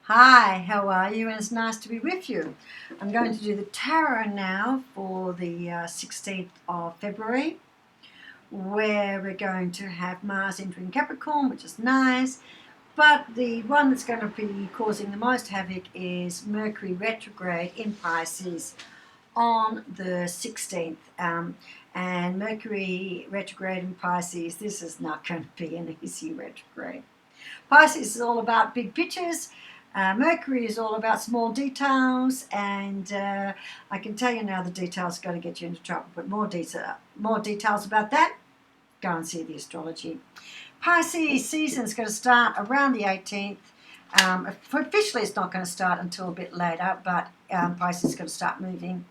Hi, how are you? And it's nice to be with you. I'm going to do the tarot now for the 16th of February, where we're going to have Mars entering Capricorn, which is nice. But the one that's going to be causing the most havoc is Mercury retrograde in Pisces on the 16th. And Mercury retrograde in Pisces, this is not going to be an easy retrograde. Pisces is all about big pictures. Mercury is all about small details, and I can tell you now the details are going to get you into trouble, but more details about that, go and see the astrology. Pisces season is going to start around the 18th. Officially it's not going to start until a bit later, but Pisces is going to start moving.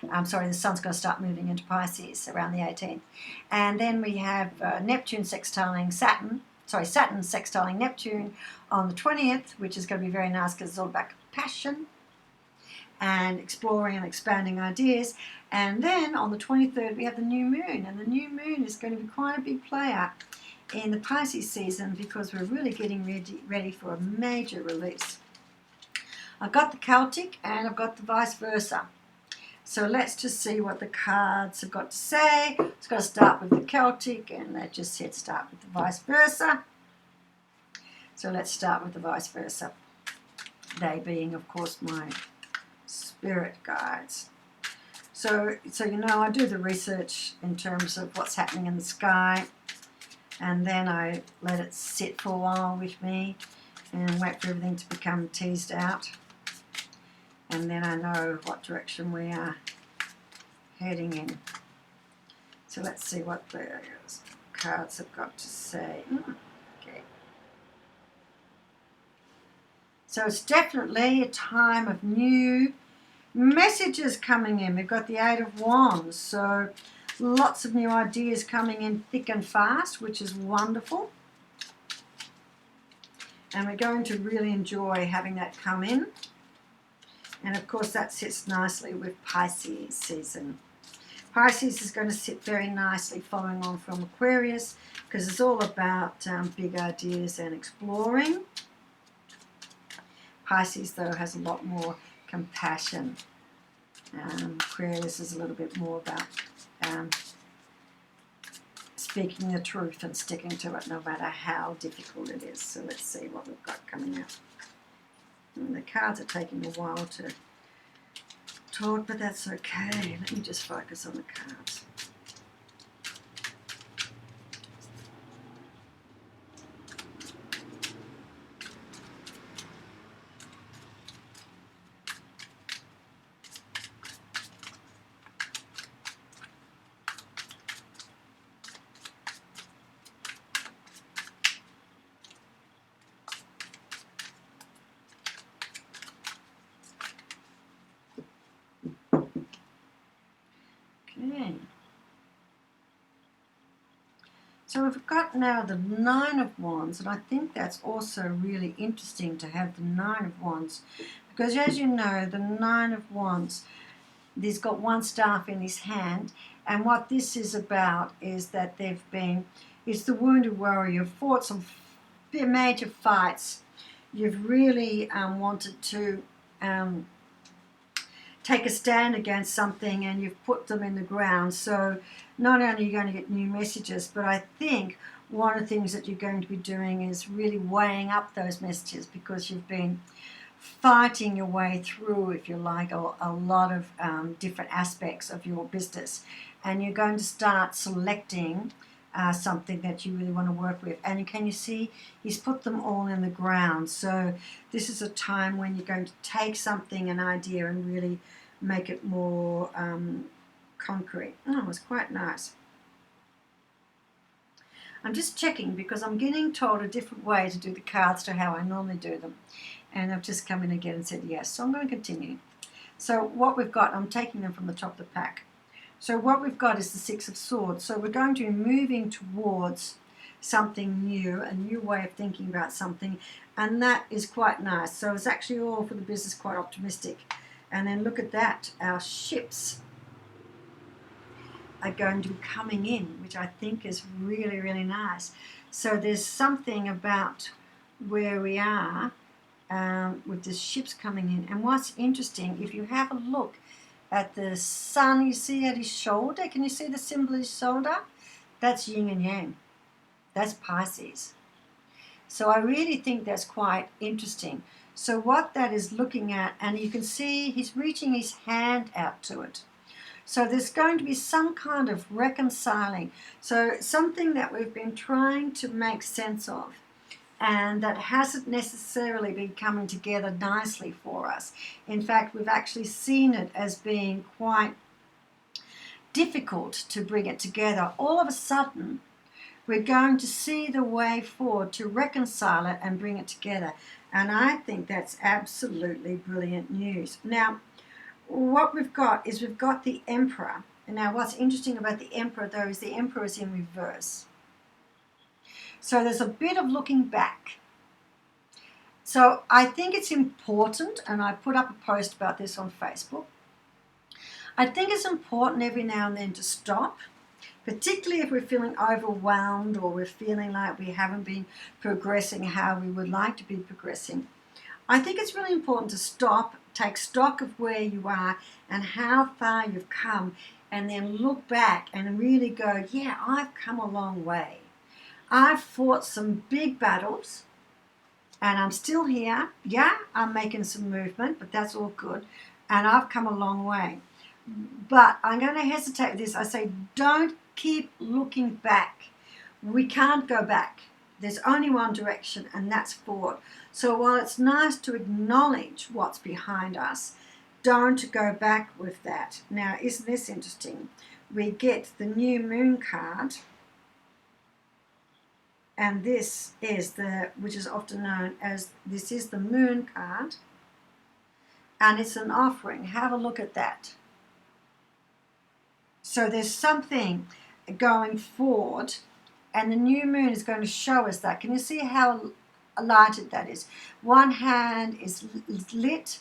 The sun's going to start moving into Pisces around the 18th. And then we have Neptune sextiling Saturn sextiling Neptune on the 20th, which is going to be very nice because it's all about passion and exploring and expanding ideas. And then on the 23rd, we have the new moon, and the new moon is going to be quite a big player in the Pisces season because we're really getting ready for a major release. I've got the Celtic and I've got the vice versa. So let's just see what the cards have got to say. It's got to start with the Celtic, and that just said start with the vice versa. So let's start with the vice versa. They being, of course, my spirit guides. So I do the research in terms of what's happening in the sky, and then I let it sit for a while with me and wait for everything to become teased out. And then I know what direction we are heading in. So let's see what the cards have got to say. Okay. So it's definitely a time of new messages coming in. We've got the Eight of Wands, so lots of new ideas coming in thick and fast, which is wonderful. And we're going to really enjoy having that come in. And of course that sits nicely with Pisces season. Pisces is going to sit very nicely following on from Aquarius because it's all about big ideas and exploring. Pisces, though, has a lot more compassion. Aquarius is a little bit more about speaking the truth and sticking to it no matter how difficult it is. So let's see what we've got coming out. And the cards are taking a while to talk, but that's okay. Let me just focus on the cards. Okay. So we've got now the Nine of Wands, and I think that's also really interesting to have the Nine of Wands because, as you know, the Nine of Wands, he's got one staff in his hand, and what this is about is that it's the wounded warrior. You've fought some major fights. You've really wanted to take a stand against something, and you've put them in the ground. So not only are you going to get new messages, but I think one of the things that you're going to be doing is really weighing up those messages because you've been fighting your way through, if you like, a lot of different aspects of your business, and you're going to start selecting something that you really want to work with. And can you see he's put them all in the ground? So this is a time when you're going to take something, an idea, and really make it more concrete. Oh, it was quite nice. I'm just checking because I'm getting told a different way to do the cards to how I normally do them, and I've just come in again and said yes, so I'm going to continue. So what we've got, I'm taking them from the top of the pack. So what we've got is the Six of Swords. So we're going to be moving towards something new, a new way of thinking about something, and that is quite nice. So it's actually all for the business quite optimistic. And then look at that, our ships are going to be coming in, which I think is really, really nice. So there's something about where we are with the ships coming in. And what's interesting, if you have a look at the sun, you see at his shoulder, can you see the symbol of his shoulder? That's yin and yang. That's Pisces. So I really think that's quite interesting. So what that is looking at, and you can see he's reaching his hand out to it. So there's going to be some kind of reconciling. So something that we've been trying to make sense of, and that hasn't necessarily been coming together nicely for us. In fact, we've actually seen it as being quite difficult to bring it together. All of a sudden, we're going to see the way forward to reconcile it and bring it together. And I think that's absolutely brilliant news. Now, what we've got is we've got the Emperor. And now what's interesting about the Emperor, though, is the Emperor is in reverse. So there's a bit of looking back. So I think it's important, and I put up a post about this on Facebook. I think it's important every now and then to stop, particularly if we're feeling overwhelmed or we're feeling like we haven't been progressing how we would like to be progressing. I think it's really important to stop, take stock of where you are and how far you've come, and then look back and really go, yeah, I've come a long way. I've fought some big battles and I'm still here. Yeah, I'm making some movement, but that's all good. And I've come a long way. But I'm going to hesitate with this. I say, don't keep looking back. We can't go back. There's only one direction, and that's forward. So while it's nice to acknowledge what's behind us, don't go back with that. Now, isn't this interesting? We get the new moon card, and this is which is often known as, this is the moon card, and it's an offering. Have a look at that. So there's something going forward, and the new moon is going to show us that. Can you see how lighted that is? One hand is lit,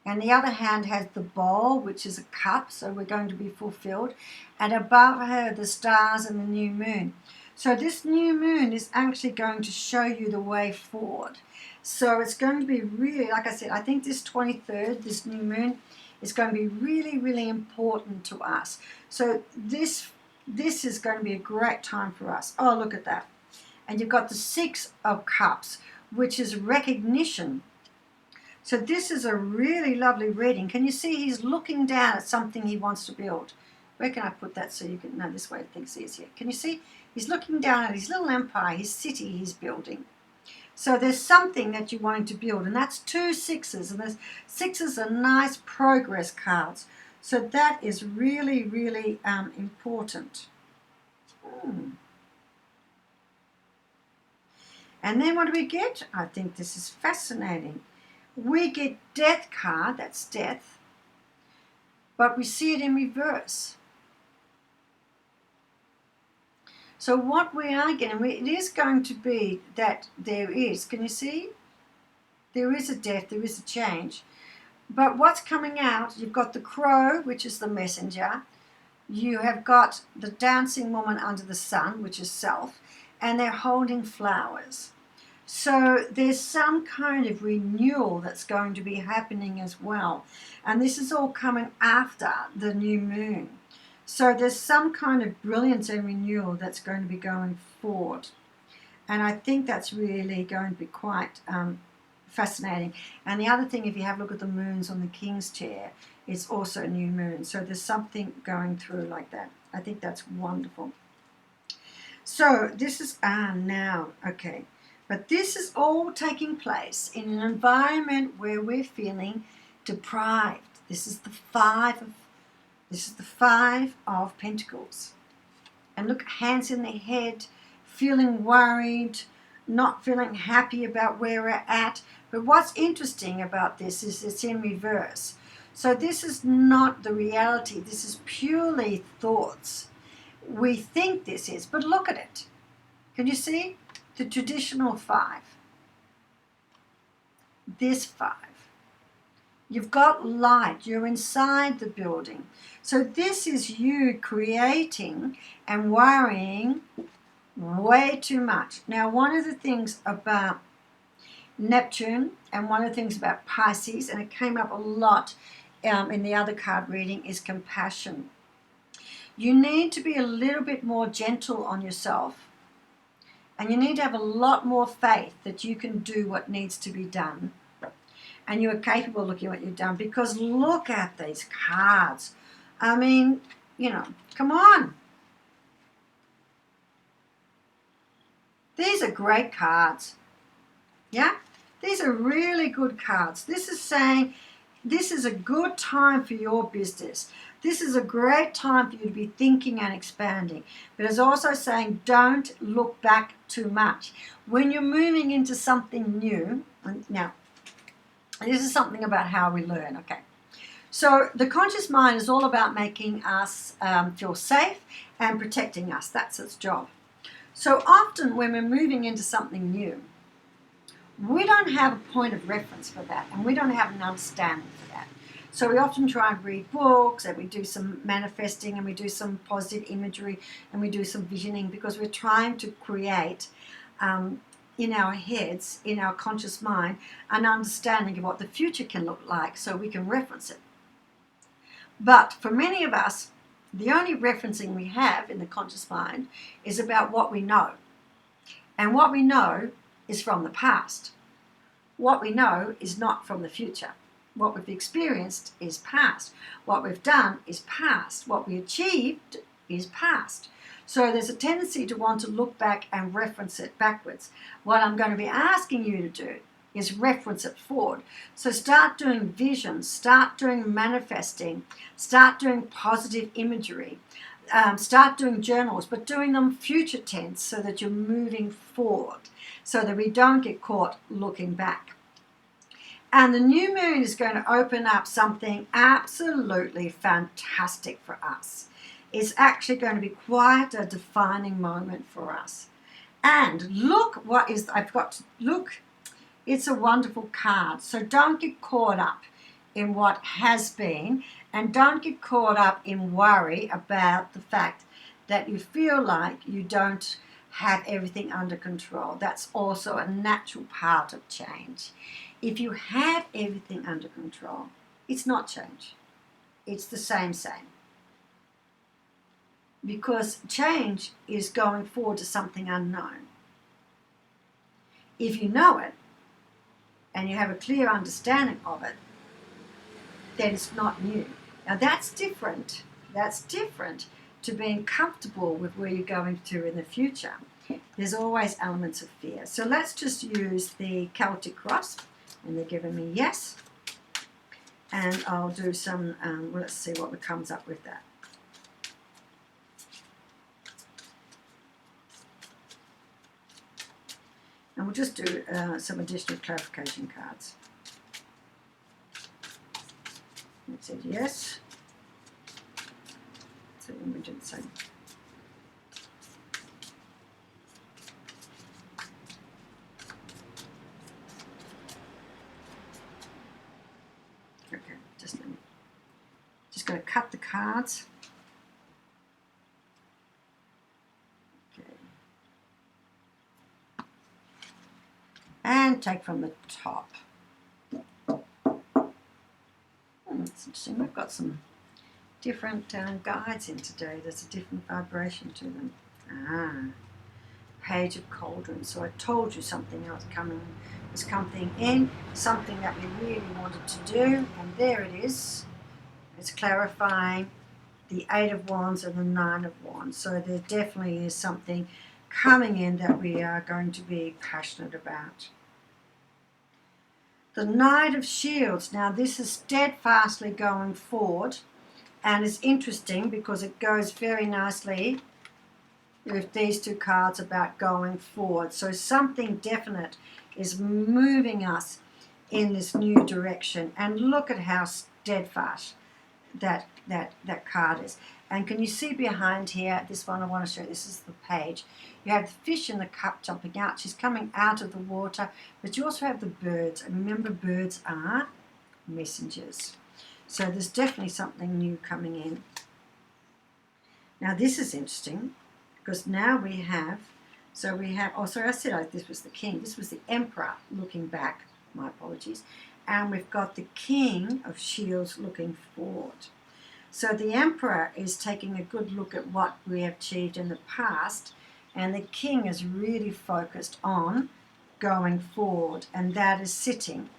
and the other hand has the bowl, which is a cup, so we're going to be fulfilled. And above her, the stars and the new moon. So this new moon is actually going to show you the way forward. So it's going to be really, like I said, I think this 23rd, this new moon, is going to be really, really important to us. So this is going to be a great time for us. Oh, look at that. And you've got the 6 of Cups, which is recognition. So this is a really lovely reading. Can you see he's looking down at something he wants to build? Where can I put that so you can know this way it thinks easier? Can you see? He's looking down at his little empire, his city he's building. So there's something that you're wanting to build, and that's 2 6s, and the 6s are nice progress cards. So that is really, really important. And then what do we get? I think this is fascinating. We get Death card, that's death, but we see it in reverse. So what we are getting, it is going to be that there is, can you see? There is a death, there is a change. But what's coming out, you've got the crow, which is the messenger. You have got the dancing woman under the sun, which is self, and they're holding flowers. So there's some kind of renewal that's going to be happening as well. And this is all coming after the new moon. So there's some kind of brilliance and renewal that's going to be going forward. And I think that's really going to be quite fascinating. And the other thing, if you have a look at the moons on the King's chair, it's also a new moon. So there's something going through like that. I think that's wonderful. So this is, now, okay. But this is all taking place in an environment where we're feeling deprived. This is the 5 of Pentacles. And look, hands in the head, feeling worried, not feeling happy about where we're at. But what's interesting about this is it's in reverse. So this is not the reality. This is purely thoughts. We think this is, but look at it. Can you see? The traditional 5. This 5. You've got light. You're inside the building. So this is you creating and worrying way too much. Now, one of the things about Neptune, and one of the things about Pisces, and it came up a lot in the other card reading, is compassion. You need to be a little bit more gentle on yourself, and you need to have a lot more faith that you can do what needs to be done, and you are capable of looking at what you've done, because look at these cards. I mean, you know, come on. These are great cards. Yeah? These are really good cards. This is saying this is a good time for your business. This is a great time for you to be thinking and expanding. But it's also saying don't look back too much. When you're moving into something new, now, this is something about how we learn, okay? So the conscious mind is all about making us feel safe and protecting us. That's its job. So often when we're moving into something new, we don't have a point of reference for that, and we don't have an understanding for that. So we often try and read books, and we do some manifesting, and we do some positive imagery, and we do some visioning, because we're trying to create in our heads, in our conscious mind, an understanding of what the future can look like so we can reference it. But for many of us, the only referencing we have in the conscious mind is about what we know. And what we know is from the past. What we know is not from the future. What we've experienced is past. What we've done is past. What we achieved is past. So there's a tendency to want to look back and reference it backwards. What I'm going to be asking you to do is reference it forward. So start doing visions, start doing manifesting, start doing positive imagery, start doing journals, but doing them future tense so that you're moving forward, so that we don't get caught looking back. And the new moon is going to open up something absolutely fantastic for us. It's actually going to be quite a defining moment for us. And look what is, I've got to look, it's a wonderful card. So don't get caught up in what has been, and don't get caught up in worry about the fact that you feel like you don't have everything under control. That's also a natural part of change. If you have everything under control, it's not change. It's the same. Because change is going forward to something unknown. If you know it, and you have a clear understanding of it, then it's not new. Now that's different. That's different to being comfortable with where you're going to in the future. There's always elements of fear. So let's just use the Celtic cross, and they're giving me yes. And I'll do some, let's see what comes up with that. And we'll just do some additional clarification cards. It said yes. So we did the same. Okay, just going to cut the cards. And take from the top. That's interesting. We've got some different guides in today. There's a different vibration to them. Page of Cauldrons. So I told you something else was coming in, something that we really wanted to do, and there it is. It's clarifying the Eight of Wands and the Nine of Wands. So there definitely is something coming in that we are going to be passionate about. The Knight of Shields. Now this is steadfastly going forward, and it's interesting because it goes very nicely with these two cards about going forward. So something definite is moving us in this new direction, and look at how steadfast that card is. And can you see behind here, this one I want to show you, this is the page. You have the fish in the cup jumping out. She's coming out of the water, but you also have the birds. And remember, birds are messengers. So there's definitely something new coming in. Now this is interesting, because now we have So we have, oh sorry, I said this was the King. This was the Emperor looking back, my apologies. And we've got the King of Shields looking forward. So the Emperor is taking a good look at what we have achieved in the past, and the King is really focused on going forward, and that is sitting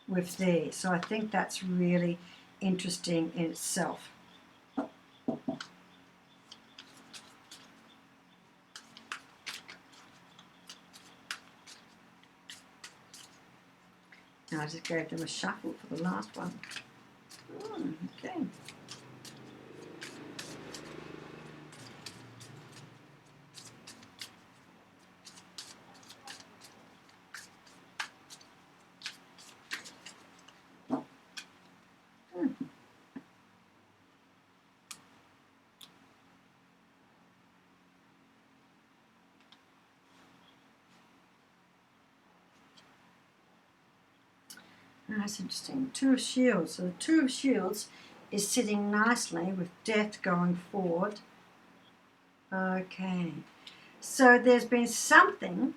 with these. So I think that's really interesting in itself. Now I just gave them a shuffle for the last one. Okay. That's interesting. Two of Shields. So the Two of Shields is sitting nicely with Death going forward. Okay. So there's been something,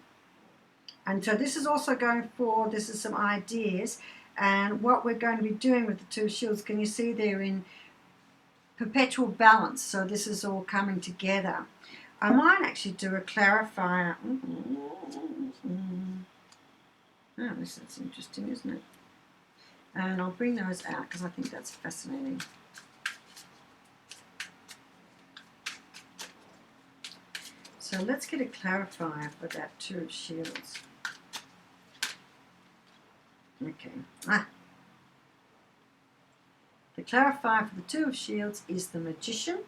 and so this is also going forward. This is some ideas, and what we're going to be doing with the Two of Shields, can you see they're in perpetual balance? So this is all coming together. I might actually do a clarifier. Oh, this is interesting, isn't it? And I'll bring those out because I think that's fascinating. So let's get a clarifier for that Two of Shields. Okay. The clarifier for the Two of Shields is the Magician.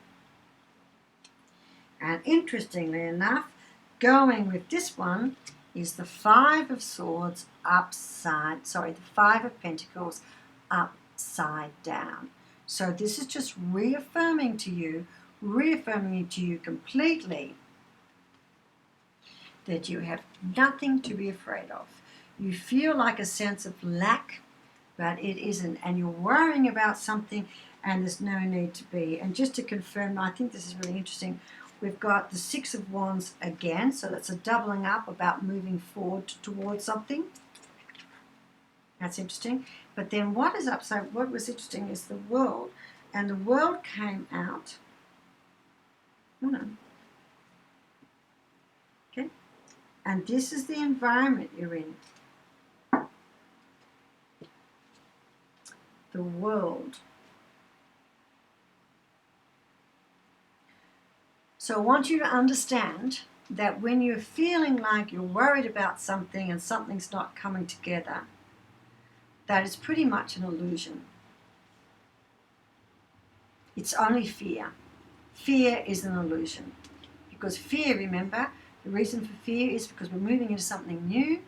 And interestingly enough, going with this one is the Five of Swords the Five of Pentacles upside down. So this is just reaffirming to you completely that you have nothing to be afraid of. You feel like a sense of lack, but it isn't. And you're worrying about something and there's no need to be. And just to confirm, I think this is really interesting, we've got the Six of Wands again, so that's a doubling up about moving forward towards something. That's interesting. But then what was interesting is the World, and the World came out. Oh no. Okay. And this is the environment you're in. The World. So I want you to understand that when you're feeling like you're worried about something and something's not coming together, that is pretty much an illusion. It's only fear. Fear is an illusion. Because fear, remember, the reason for fear is because we're moving into something new.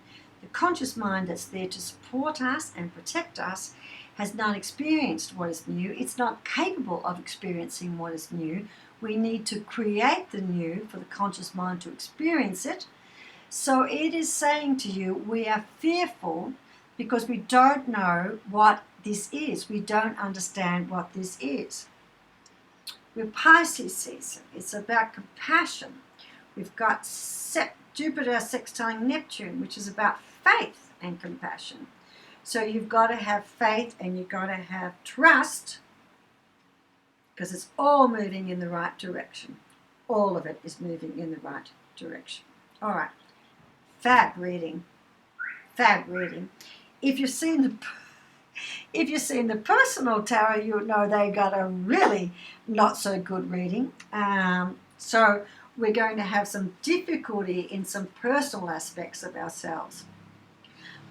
The conscious mind that's there to support us and protect us has not experienced what is new. It's not capable of experiencing what is new. We need to create the new for the conscious mind to experience it. So it is saying to you, we are fearful because we don't know what this is. We don't understand what this is. With Pisces season, it's about compassion. We've got Jupiter sextiling Neptune, which is about faith and compassion. So you've got to have faith and you've got to have trust, because it's all moving in the right direction. All of it is moving in the right direction. All right. Fab reading. Fab reading. If you've seen the personal tarot, you'll know they got a really not so good reading. So we're going to have some difficulty in some personal aspects of ourselves.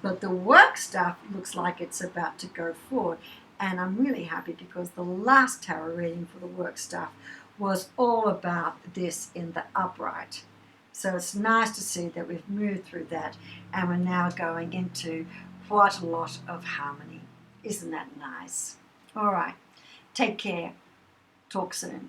But the work stuff looks like it's about to go forward. And I'm really happy because the last tarot reading for the work stuff was all about this in the upright. So it's nice to see that we've moved through that and we're now going into quite a lot of harmony. Isn't that nice? All right. Take care. Talk soon.